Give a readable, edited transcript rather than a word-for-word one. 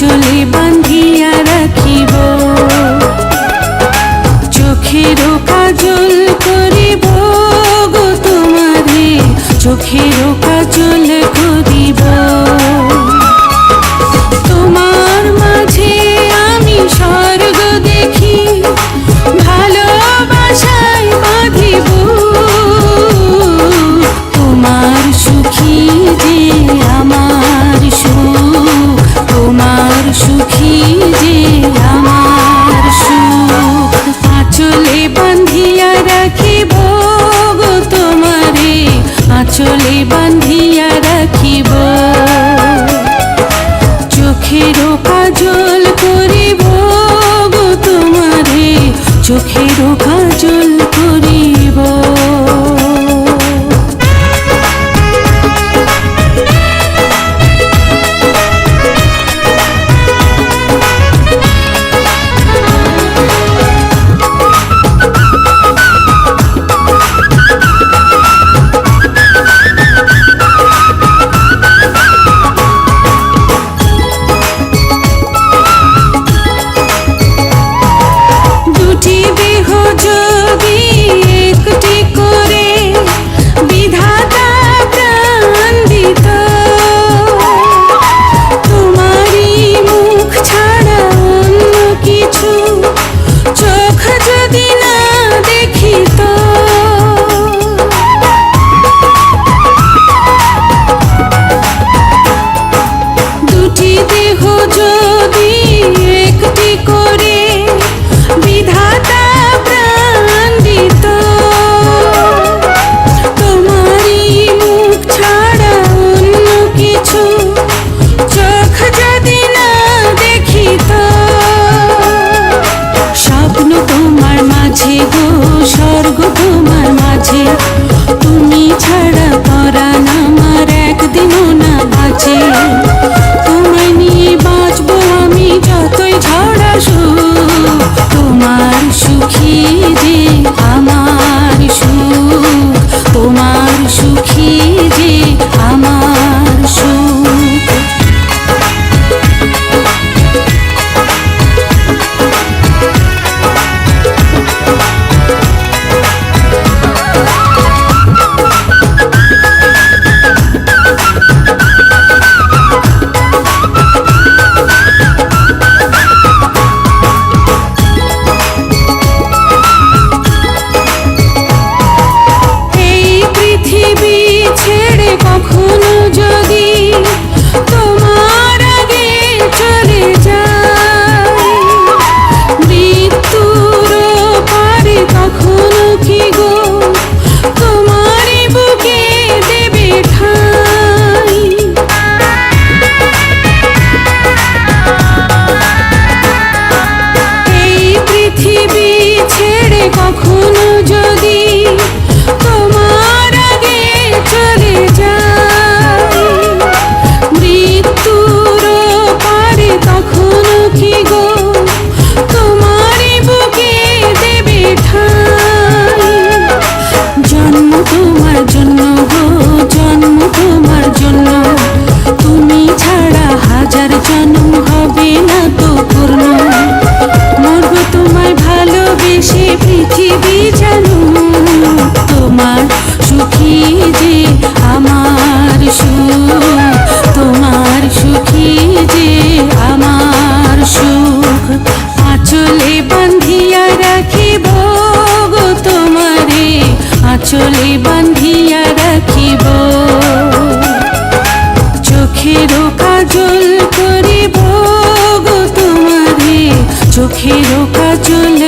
আঁচলে বান্ধিয়া রাখিব, চোখেরও কাজল করিব গো তোমারে, চোখেরও কাজল করিব। তোমার মাঝে আমি স্বর্গ দেখি, ভালোবাসায় বাঁধিব। তোমার সুখী যে আমার সুখ, তোমার সুখী যে আমার সুখ। আঁচলে বান্ধিয়া রাখিব গো তোমারে, আঁচলে বান্ধিয়া রাখিব, চোখেরও কাজল করিব গো তোমারে, চোখেরও কাজল করিব। স্বর্গ তোমার মাঝে, তুমি ছাড়া পরাণ আমার একদিনও না বাঁচে। তোমায় নিয়ে বাঁচবো আমি যতই ঝড় আসুক, তোমার সুখী যে আমার সুখ, তোমার সুখী যে আমার সুখ। কখনো যদি তোমার আগে চলে যায়, মৃত্যুর পারে কখনো কি গো তোমারই বুকে দেবে ঠাঁই। এই পৃথিবী ছেড়ে কখনো যদি তোমার আগে চলে যায়, মৃত্যুর পারে কখনো কি গো তোমারই বুকে দেবে ঠাঁই। জন্ম তোমার জন্য গো, জন্ম তোমার জন্য, তুমি ছাড়া হাজার জন্ম হবে না তো পূর্ণ। মরব তোমায় ভালোবেসে পৃথিবী জানো, তোমার সুখী যে আমার সুখ, তোমার সুখী যে আমার সুখ। আঁচলে বান্ধিয়া রাখিব গো তোমারে, আঁচলে বান্ধিয়া রাখিব, চোখেরও কাজল করিব গো তোমারে, চোখেরও কাজল